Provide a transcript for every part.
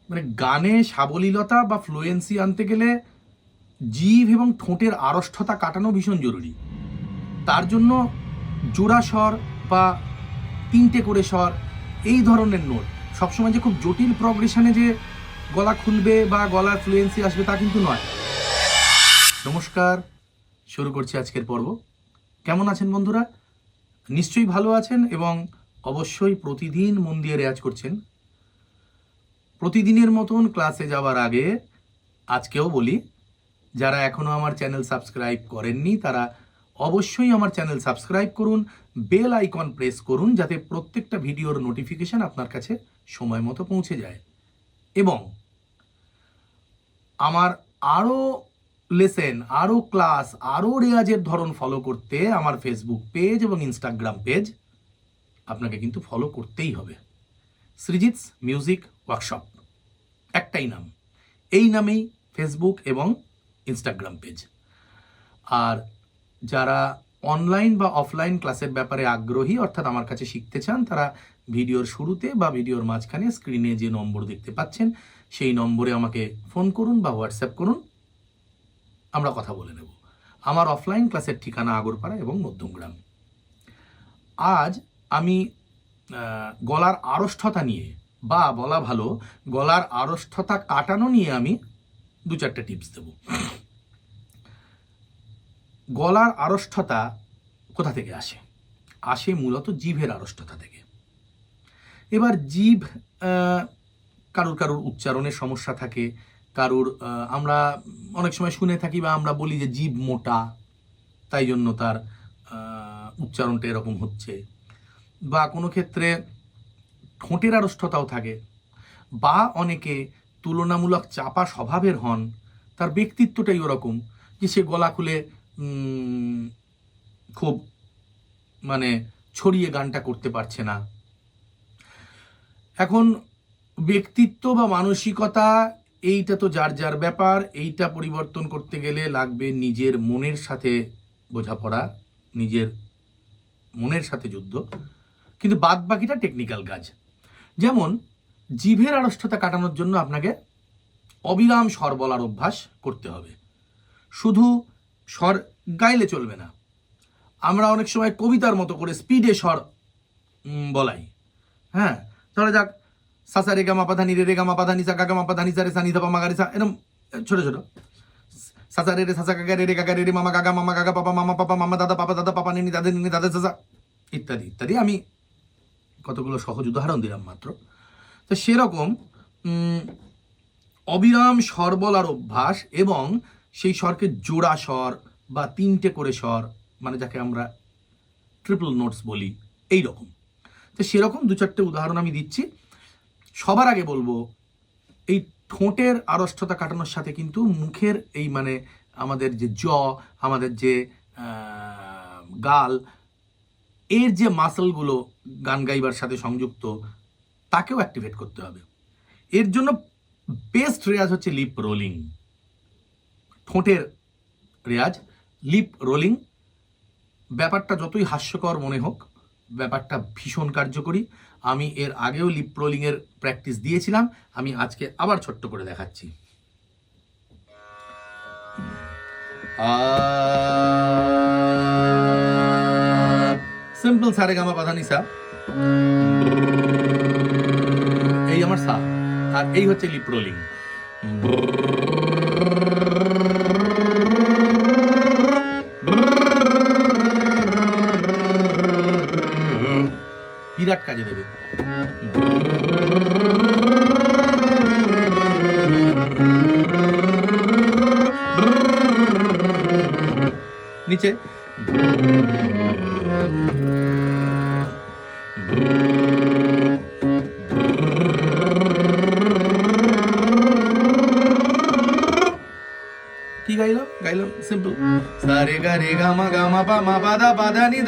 মানে গানে সাবলীলতা বা ফ্লুয়েন্সি আনতে গেলে জিভ এবং ঠোঁটের আড়ষ্ঠতা কাটানো ভীষণ জরুরি। তার জন্য জোড়া স্বর বা তিনটে করে স্বর, এই ধরনের নোট সবসময় যে খুব জটিল প্রগ্রেশনে যে গলা খুলবে বা গলার ফ্লুয়েন্সি আসবে তা কিন্তু নয়। নমস্কার, শুরু করছি আজকের পর্ব। কেমন আছেন বন্ধুরা? নিশ্চয়ই ভালো আছেন এবং অবশ্যই প্রতিদিন মন দিয়ে রেয়াজ করছেন। প্রতিদিনের মতন ক্লাসে যাওয়ার আগে আজকেও বলি, যারা এখনও আমার চ্যানেল সাবস্ক্রাইব করেননি তারা অবশ্যই আমার চ্যানেল সাবস্ক্রাইব করুন, বেল আইকন প্রেস করুন, যাতে প্রত্যেকটা ভিডিওর নোটিফিকেশন আপনার কাছে সময় মতো পৌঁছে যায়। এবং আমার আরও লেসেন, আরও ক্লাস, আরও রেয়াজের ধরন ফলো করতে আমার ফেসবুক পেজ এবং ইনস্টাগ্রাম পেজ আপনাকে কিন্তু ফলো করতেই হবে। সৃজিৎস মিউজিক ওয়ার্কশপ, একটাই নাম, এই নামেই ফেসবুক এবং ইনস্টাগ্রাম পেজ। আর যারা অনলাইন বা অফলাইন ক্লাসের ব্যাপারে আগ্রহী, অর্থাৎ আমার কাছে শিখতে চান, তারা ভিডিওর শুরুতে বা ভিডিওর মাঝখানে স্ক্রিনে যে নম্বর দেখতে পাচ্ছেন সেই নম্বরে আমাকে ফোন করুন বা হোয়াটসঅ্যাপ করুন, আমরা কথা বলে নেব। আমার অফলাইন ক্লাসের ঠিকানা আগরপাড়া এবং মধ্যমগ্রাম। আজ আমি গলার আড়ষ্ঠতা নিয়ে, বা বলা ভালো গলার আড়ষ্ঠতা কাটানো নিয়ে আমি দু চারটে টিপস দেব। গলার আড়ষ্ঠতা কোথা থেকে আসে? আসে মূলত জিভের আড়ষ্ঠতা থেকে। এবার জিভ, কারুর কারুর উচ্চারণের সমস্যা থাকে, কারুর আমরা অনেক সময় শুনে থাকি বা আমরা বলি যে জিভ মোটা, তাই জন্য তার উচ্চারণটা এরকম হচ্ছে। বা কোনো ক্ষেত্রে ঠোঁটের আড়ষ্ঠতাও থাকে, বা অনেকে তুলনামূলক চাপা স্বভাবের হন, তার ব্যক্তিত্বটাই ওরকম যে সে গলা খুলে খুব মানে ছড়িয়ে গানটা করতে পারছে না। এখন ব্যক্তিত্ব বা মানসিকতা, এইটা তো যার যার ব্যাপার। এইটা পরিবর্তন করতে গেলে লাগবে নিজের মনের সাথে বোঝাপড়া, নিজের মনের সাথে যুদ্ধ। কিন্তু বাদ বাকিটা টেকনিক্যাল কাজ। যেমন জিভের আড়ষ্ঠতা কাটানোর জন্য আপনাকে অবিরাম স্বর বলার অভ্যাস করতে হবে। শুধু স্বর গাইলে চলবে না। আমরা অনেক সময় কবিতার মতো করে স্পিডে স্বর বলাই। হ্যাঁ, ধরা যাক সাসা রেগা মাপা ধানি রে রেগা মাপা ধানি সা কাগা মাপা ধানি সা রে সানি ধাপা মাগা রে সা, এরকম ছোট ছোট সাসা রে রে সাসা কাগা রে রে কাগা রে রে মামা কাগা পাপা মামা দাদা পাপা নিনি দাদা সাসা ইত্যাদি ইত্যাদি। আমি কতগুলো সহজ উদাহরণ দিলাম মাত্র। তো সেরকম অবিরাম স্বর বলার অভ্যাস এবং সেই স্বরকে জোড়া স্বর বা তিনটে করে স্বর, মানে যাকে আমরা ট্রিপল নোটস বলি, এই রকম। তো সেরকম দু চারটে উদাহরণ আমি দিচ্ছি। সবার আগে বলবো, এই ঠোঁটের আড়ষ্ঠতা কাটানোর সাথে কিন্তু মুখের এই মানে আমাদের যে আমাদের যে গাল, এর যে মাসলগুলো গান গাইবার সাথে সংযুক্ত, তাকেও অ্যাক্টিভেট করতে হবে। এর জন্য বেস্ট রেয়াজ হচ্ছে লিপ রোলিং। ঠোঁটের রেয়াজ, লিপ রোলিং। ব্যাপারটা যতই হাস্যকর মনে হোক, ব্যাপারটা ভীষণ কার্যকরী। আমি এর আগেও লিপ রোলিংয়ের প্র্যাকটিস দিয়েছিলাম, আমি আজকে আবার ছোট্ট করে দেখাচ্ছি। সিম্পল সা রে গা মা পা ধা নি সা, এই আমার সা, আর এই হচ্ছে লিপ রোলিং। বিরাট কাজে দেবে। নিচে কি গাইলাম সিম্পল সা রে গা মা পা দা নি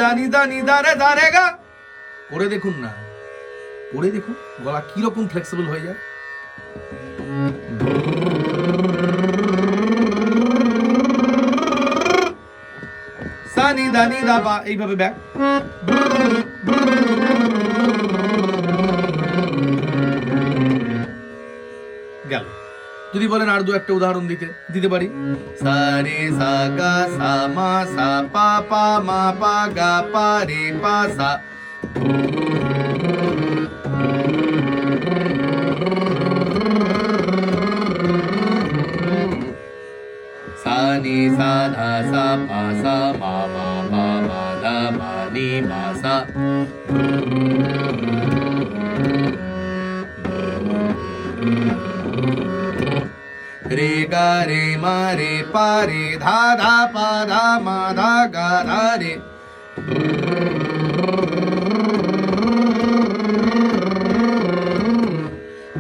দা রে গা। করে দেখুন না, করে দেখুন গলা কিরকম ফ্লেক্সিবল হয়ে যায়। সানি দানি দাবা, এইভাবে ব্যাক। গেল। যদি বলেন আর দু একটা উদাহরণ দিতে পারি, সা রে সা গা সা মা সা পা পা মা পা গা পা রে পা সা, সা নি সা ধা সা পা সা মা মা পা মা ধা মা নি মা সা, রে গা রে মা রে পা রে ধা ধা পা ধা মা ধা গা ধা রে,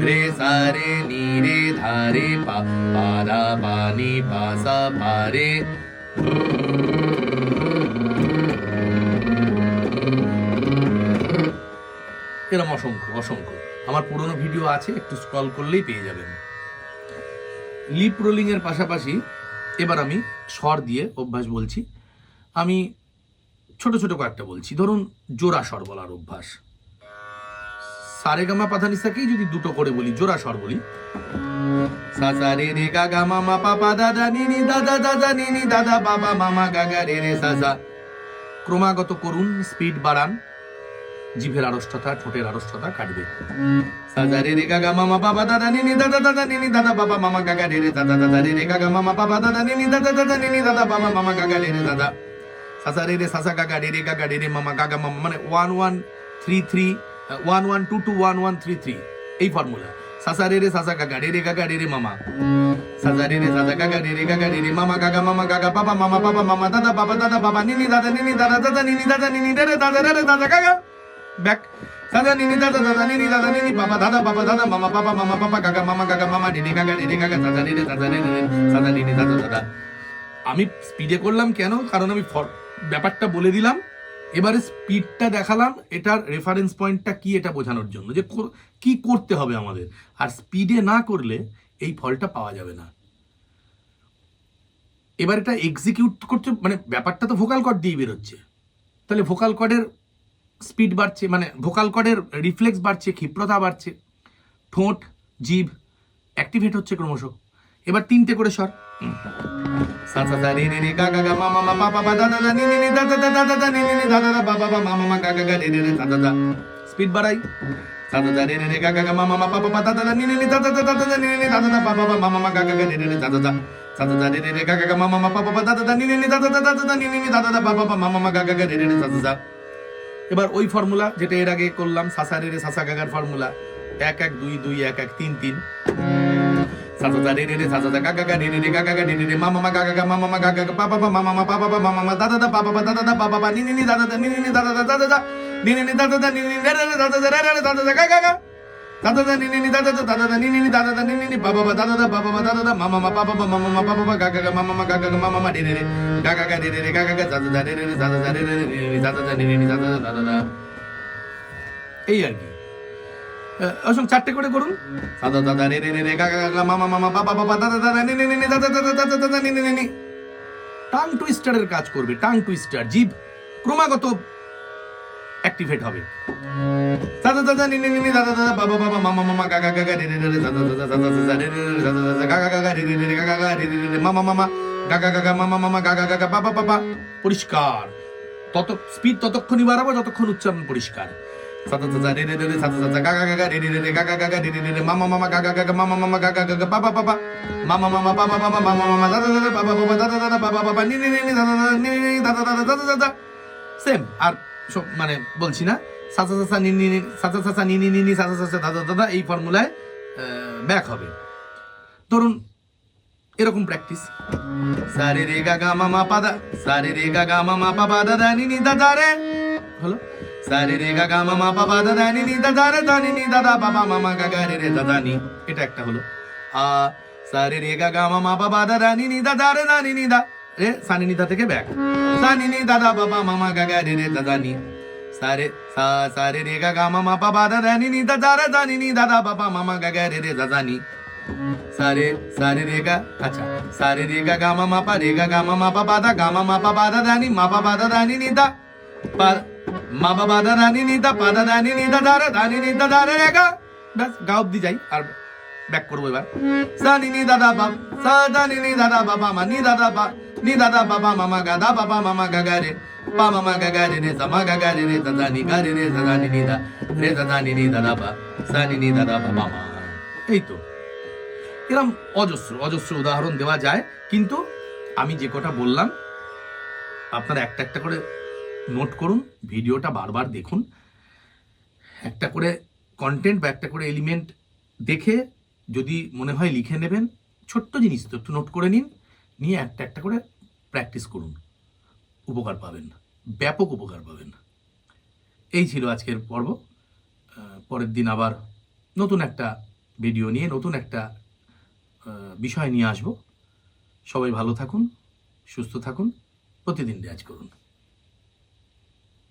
রে সা রে নি রে ধা রে পা পা ধা পা নি পা সা পা রে, এরকম অসংখ্য আমার পুরনো ভিডিও আছে, একটু স্ক্রল করলেই পেয়ে যাবেন। লিপ রোলিং এর পাশাপাশি এবার আমি স্বর দিয়ে অভ্যাস বলছি। আমি ছোট ছোট কয়েকটা বলছি। ধরুন জোড়া স্বর বলার অভ্যাস, সারেগামা পাধানিসাকেই যদি দুটো করে বলি, জোড়া স্বর বলি, সা সা রে রে গা গা মা মা পা পা দা দা নি নি দা দা দা দা নি নি দা দা বা বা মা মা গা গা রে রে সা সা। ক্রমাগত করুন, স্পিড বাড়ান, জিভের আড়ষ্টতা, ঠোঁটের আড়ষ্টতা কাটবে। সা সা রে রে গা গা মা মা পা পা দা দা নি নি দা দা দা দা নি নি দা দা বা বা মা মা গা গা রে রে সা সা সা রে রে গা গা মা মা পা পা দা দা নি নি দা দা দা দা নি নি দা দা বা বা মা মা গা গা রে রে সা সা। সা সা রে রে সা সা গা গা রে রে গা গা রে রে মা মা গা গা মা মা, মানে 1 1 3 3 1 1 2 2 1 1 3 3, এই ফর্মুলা। সা সা রে রে সা সা গা গা রে রে গা গা রে রে মামা, সা সা রে রে সা সা গা গা রে রে গা গা রে রে মামা গা গা মামা গা গা বাবা মামা বাবা মামা দাদা বাবা নি নি দাদা নি নি দাদা দাদা নি নি দাদা নি নি রে রে দাদা রে রে দাদা গা গা ব্যাক। দাদা নি নি দাদা দাদা নি নি দাদা নি নি বাবা দাদা মামা বাবা গা গা মামা রে রে গা গা রে রে গা গা দাদা রে রে দাদা রে রে দাদা নি নি দাদা দাদা। আমি স্পিডে করলাম কেন? কারণ আমি ব্যাপারটা বলে দিলাম, এবারে স্পিডটা দেখালাম, এটার রেফারেন্স পয়েন্টটা কি এটা বোঝানোর জন্য যে কি করতে হবে আমাদের। আর স্পিডে না করলে এই ফলটা পাওয়া যাবে না। এবার এটা এক্সিকিউট করছে, মানে ব্যাপারটা তো ভোকাল কর্ড দিয়ে বেরোচ্ছে, তাহলে ভোকাল কর্ডের স্পিড বাড়ছে, মানে ভোকাল কর্ডের রিফ্লেক্স বাড়ছে, ক্ষিপ্রতা বাড়ছে, ঠোঁট জিভ অ্যাক্টিভেট হচ্ছে ক্রমশ। এবার 3টে করে স্বর, সা সা সা রে রে রে গা গা গা মা মা মা পা পা দা দা দা নি নি নি দা দা দা দা দা নি নি নি দা দা দা বা বা মা মা মা গা গা গা রে রে রে দা দা দা। স্পিড বাড়াই, সা সা সা রে রে রে গা গা গা মা মা মা পা পা দা দা দা নি নি নি দা দা দা দা নি নি নি দা দা দা বা বা মা মা মা গা গা গা রে রে রে দা দা দা। সা সা সা রে রে রে গা গা গা মা মা মা পা পা দা দা দা নি নি নি দা দা দা দা নি নি নি দা দা দা বা বা মা মা মা গা গা গা রে রে রে দা দা দা। এবার ওই ফর্মুলা যেটা এর আগে করলাম, সা সা রে রে সা সা গা গার ফর্মুলা, 1 1 2 2 1 1 3 3, সা সা রে রে রে সা সা গা গা গা রে রে রে গা গা গা রে রে রে মা মা মা গা গা গা মা মা মা গা গা গা পা পা মা মা মা পা পা মা মা মা দা দা দা পা পা দা দা দা পা পা নি নি নি দা দা দা নি নি নি দা দা দা দা দা নি নি নি দা দা দা নি নি রে রে দা দা দা রে রে দা দা দা গা গা গা দা দা দা নি নি নি দা দা দা দা দা নি নি নি দা দা দা নি নি নি পা পা দা দা দা পা পা দা দা দা মা মা মা পা পা মা মা মা পা পা গা গা গা মা মা মা গা গা গা মা মা মা রে রে রে গা গা গা রে রে রে গা গা গা দা দা দা রে রে দা দা দা রে রে রে দা দা দা নি নি নি দা দা দা দা দা। এই আর কি, অসম 4টে করে করুন, সা দা দা রে রে রে গা গা গা মা মা মা পা পা দা দা দা নি নি নি দা দা দা দা দা দা নি নি নি। টাং টুইস্টারের কাজ করবে, টাং টুইস্টার, জিভ ক্রমাগত অ্যাক্টিভেট হবে। সা দা দা নি নি নি দা দা দা বাবা বাবা মামা মামা গা গা গা রে রে রে দা দা দা দা দা দা রে রে দা দা দা গা গা গা রে রে রে গা গা রে রে রে মামা মামা গা গা গা মামা মামা গা গা গা বাবা বাবা। পরিষ্কার, তত স্পিড ততক্ষণই বাড়াবো যতক্ষণ উচ্চারণ পরিষ্কার। সা দা দা রে রে রে সা দা দা গা গা গা রে রে রে গা গা গা রে রে রে মামা মামা গা গা গা মামা মামা গা গা গা বাবা বাবা মামা মামা বাবা বাবা মামা মামা দা দা দা বাবা বাবা দা দা দা বাবা বাবা নি নি নি দা দা দা নি নি নি দা দা দা দা দা। সেম, আর মানে বলছি না, সা সা সা নি নি নি সা সা সা নি নি নি সা সা সা দা দা দা, এই ফর্মুলায় ব্যাক হবে। ধরুন এরকম প্র্যাকটিস, সা রে রে গা গা মামা পা দা, সা রে রে গা গা মামা পা পা দা দা নি নি দা দা রে, হলো সা রে রে গা গা মামা পা পা দা দা নি নি দা দা রে দা নি নি দা দা বাবা মামা গা গা রে রে দা দা নি, এটা একটা হলো। সা রে রে গা গা মামা পা পা দা দা নি নি দা দা রে দা নি নি দা রে, সা নি নি দা থেকে ব্যাক, সা নি নি দা দা বাবা মামা গা গা রে রে দা দা নি, সা রে সা রে রে গা গা মামা পা পা দা দা নি নি দা দা রে দা নি নি দা দা বাবা মামা গা গা রে রে দা দা নি। সা রে রে গা, আচ্ছা সা রে রে গা গা মামা পা রে গা গা মামা পা পা দা গা মামা পা পা দা দা নি মা পা পা দা দা নি নি দা পা মা পা দা দা নি নি দা পা দা দা নি নি দা দা রে দা নি নি দা দা রে গা, ব্যাস গা অব্দি যাই। আর ব্যাক করবো এবার। সা নি নি দাদা বাপ, সা দা নি নি দাদা বাবা মা, নি দাদা বা, নি দাদা বাবা মামা গাদা বাবা মামা গাগা রে, পা মামা গাগা রে রে সামা গাগা রে রে দাদা নি গা রে রে দাদা নি নি দা রে দাদা নি নি দাদা বা, সা নি নি দাদা বাবা মা। এই তো এরকম অজস্র অজস্র উদাহরণ দেওয়া যায়, কিন্তু আমি যে কটা বললাম আপনারা একটা একটা করে নোট করুন, ভিডিওটা বারবার দেখুন, একটা করে কন্টেন্ট বা একটা করে এলিমেন্ট দেখে যদি মনে হয় লিখে নেবেন, ছোট্ট জিনিস তো একটু নোট করে নিন, নিয়ে একটা একটা করে প্র্যাকটিস করুন, উপকার পাবেন, ব্যাপক উপকার পাবেন। এই ছিল আজকের পর্ব। পরের দিন আবার নতুন একটা ভিডিও নিয়ে নতুন একটা বিষয় নিয়ে আসব। সবাই ভালো থাকুন, সুস্থ থাকুন, প্রতিদিন রেয়াজ করুন।